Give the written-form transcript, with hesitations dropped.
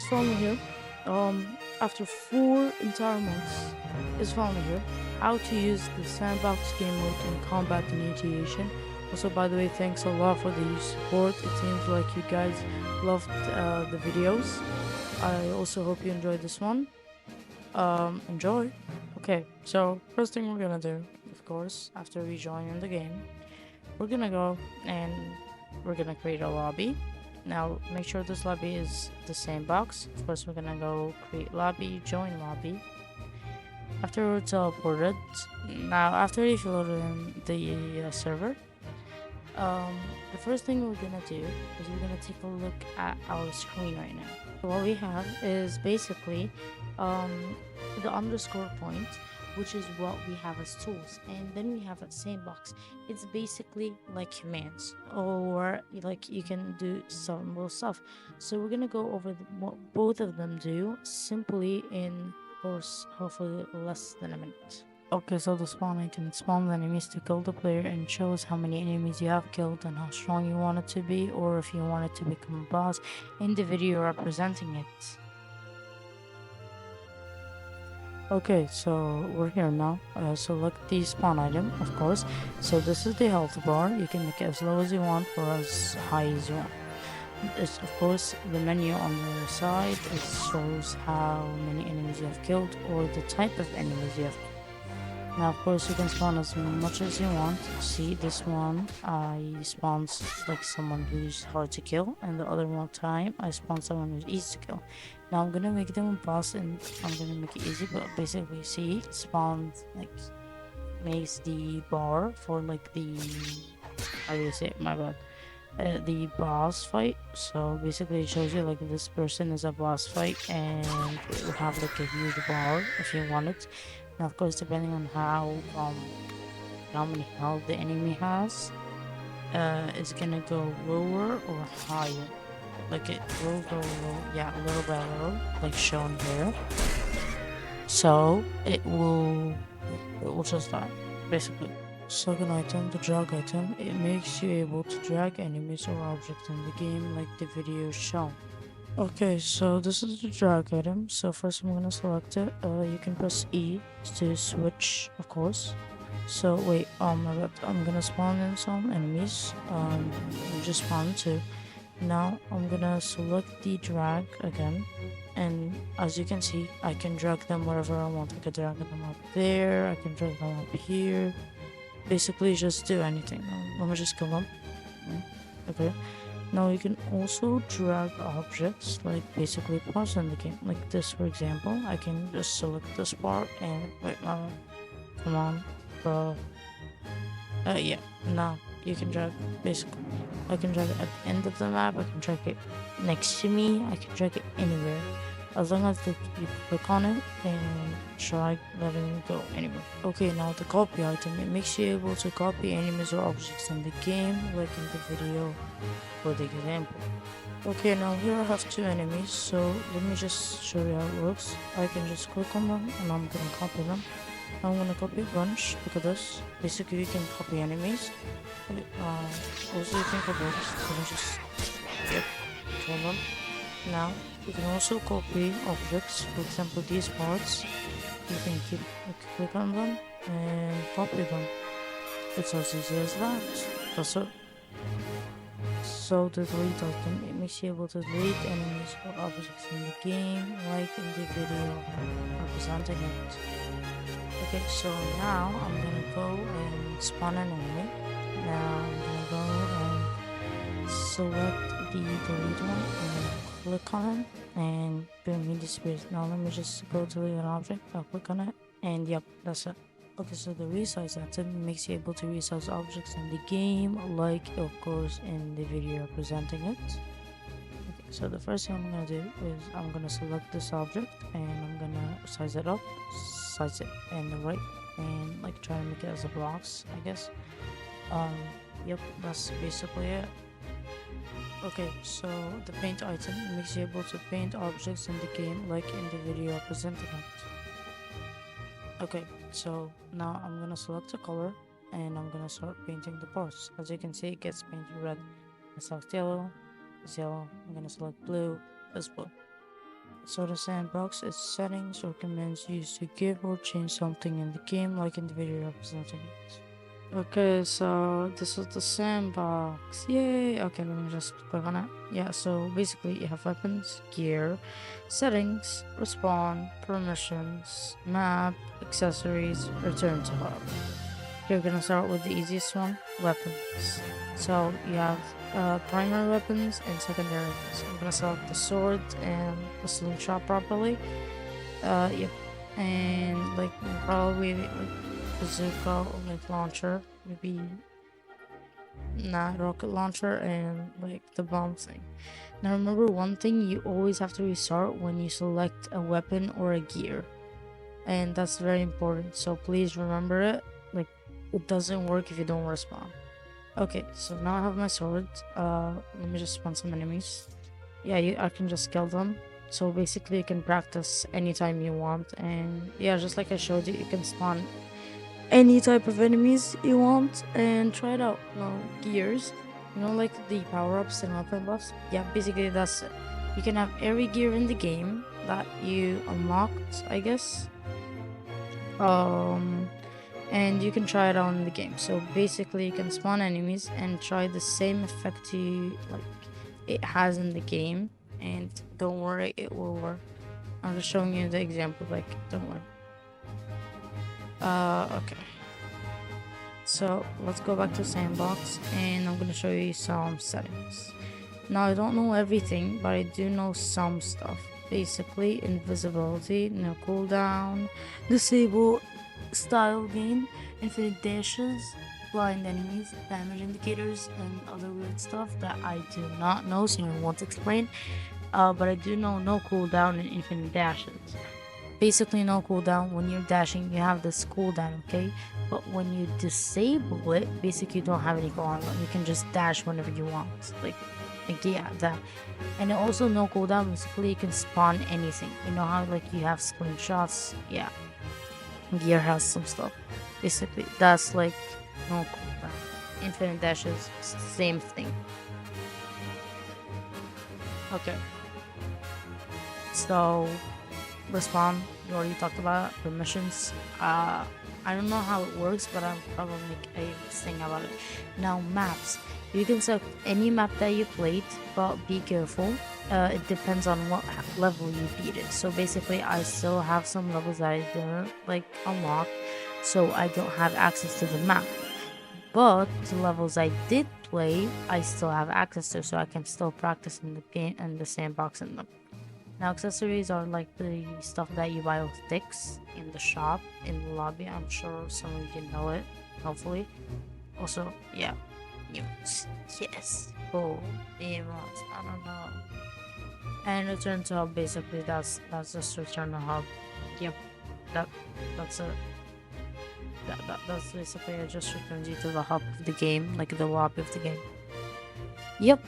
finally here. After 4 entire months, it's finally here. How to use the Sandbox game mode in combat and Intiation. Also, by the way, thanks a lot for the support. It seems like you guys loved the videos. I also hope you enjoyed this one. Enjoy. Okay, so first thing we're gonna do, of course, after we join in the game, we're gonna go and we're gonna create a lobby. Now make sure this lobby is the same box. Of course, we're gonna go create lobby, join lobby. After we're teleported, now after you've loaded in the server, the first thing we're gonna do is we're gonna take a look at our screen right now. So what we have is basically um, the underscore point, which is what we have as tools, and then we have a sandbox. It's basically like commands, or like you can do some little stuff. So we're gonna go over what both of them do simply in, of course, hopefully less than a minute. Okay, so the spawn item spawns enemies to kill the player and shows how many enemies you have killed and how strong you want it to be, or if you want it to become a boss in the video representing it. Okay, so we're here now. Select the spawn item, of course. So this is the health bar. You can make it as low as you want or as high as you want. It's, of course, the menu on the side. It shows how many enemies you have killed or the type of enemies you have killed. Now, of course, you can spawn as much as you want. See, this one, I spawns like someone who's hard to kill, and the other one time, I spawn someone who's easy to kill. Now, I'm gonna make them a boss, and I'm gonna make it easy, but basically, see, it spawns, like, makes the bar for, like, the, how do you say it, my bad, the boss fight. So, basically, it shows you, like, this person is a boss fight, and it will have, like, a huge bar if you want it. Now, of course, depending on how many health the enemy has, it's gonna go lower or higher. Like it will go low, yeah, little by little, like shown here. So it will just die, basically. Second item, the drag item. It makes you able to drag enemies or objects in the game, like the video shown. Okay, so this is the drag item. So first I'm gonna select it. You can press E to switch, of course. So wait, I'm gonna spawn in some enemies. I just spawned two. Now I'm gonna select the drag again, and as you can see, I can drag them wherever I want. I can drag them up there. I can drag them up here. Basically, just do anything. Let me just kill them. Okay. Now you can also drag objects, like basically parts in the game, like this for example. I can just select this part and wait, come on, bro. Yeah. Now you can drag basically. I can drag it at the end of the map. I can drag it next to me. I can drag it anywhere, as long as you click on it and try letting it go anywhere. Okay, now the copy item. It makes you able to copy enemies or objects in the game, like in the video for the example. Okay, now here I have two enemies, so let me just show you how it works. I can just click on them and I'm gonna copy them. I'm gonna copy a bunch. Look at this. Basically, you can copy enemies. Also, you can copy this. Let me just, yep, kill them. Now, you can also copy objects. For example, these parts. You can click on them and copy them. It's as easy as that. That's it. So the delete item, it makes you able to delete enemies or objects in the game, like in the video representing it. Okay, so now I'm gonna go and spawn an enemy. Now I'm gonna go and select the delete one and click on it, and boom, he disappears. Now let me just go delete an object. I'll click on it, and yep, that's it. Okay, so the resize item makes you able to resize objects in the game, like of course in the video representing it. Okay, so the first thing I'm gonna do is I'm gonna select this object and I'm gonna size it up, size it in the right, and like try to make it as a box, I guess. Yep, that's basically it. Okay, so the paint item makes you able to paint objects in the game, like in the video representing it. Okay, so now I'm gonna select a color and I'm gonna start painting the parts. As you can see, it gets painted red. I select yellow, it's yellow. I'm gonna select blue, it's blue. So the sandbox is settings or commands used to give or change something in the game, like in the video representing it. Okay, so this is the sandbox. Yay! Okay, let me just click on it. Yeah, so basically you have weapons, gear, settings, respawn, permissions, map, accessories, return to hub. You're gonna start with the easiest one, weapons. So you have primary weapons and secondary weapons. I'm gonna select the sword and the slingshot properly. Yep. And like probably like bazooka or like launcher, maybe not rocket launcher and like the bomb thing. Now remember one thing, you always have to restart when you select a weapon or a gear. And that's very important. So please remember it. Like it doesn't work if you don't respond. Okay, so now I have my sword. Let me just spawn some enemies. Yeah, I can just kill them. So basically you can practice anytime you want, and yeah, just like I showed you, you can spawn any type of enemies you want and try it out. No gears, like the power-ups and weapon buffs. Yeah, basically that's it. You can have every gear in the game that you unlocked, I guess. And you can try it out in the game. So basically you can spawn enemies and try the same effect it has in the game, and don't worry, it will work. I'm just showing you the example, like don't worry. Okay, so let's go back to Sandbox and I'm gonna show you some settings. Now I don't know everything, but I do know some stuff. Basically invisibility, no cooldown, disable style gain, infinite dashes, blind enemies, damage indicators, and other weird stuff that I do not know, so I won't explain. But I do know no cooldown and infinite dashes. Basically no cooldown. When you're dashing, you have this cooldown, okay? But when you disable it, basically you don't have any cooldown. You can just dash whenever you want. Like yeah, that. And also no cooldown. Basically you can spawn anything. You know how like you have screenshots? Yeah. Gear has some stuff. Basically, that's like no cooldown. Infinite dashes, same thing. Okay. So, respawn, we already talked about it. Permissions. I don't know how it works, but I'll probably make a thing about it. Now, maps. You can select any map that you played, but be careful. It depends on what level you beat it. So basically, I still have some levels that I didn't like unlock, so I don't have access to the map. But the levels I did play, I still have access to, so I can still practice in the game and the sandbox in them. Now, accessories are like the stuff that you buy with sticks in the shop, in the lobby. I'm sure some of you know it, hopefully. Also, yeah, news. Yes. Oh, emotes. I don't know. And return to hub, basically that's just return to hub. Yep. That's it. That's basically it, just returns you to the hub of the game, like the lobby of the game. Yep.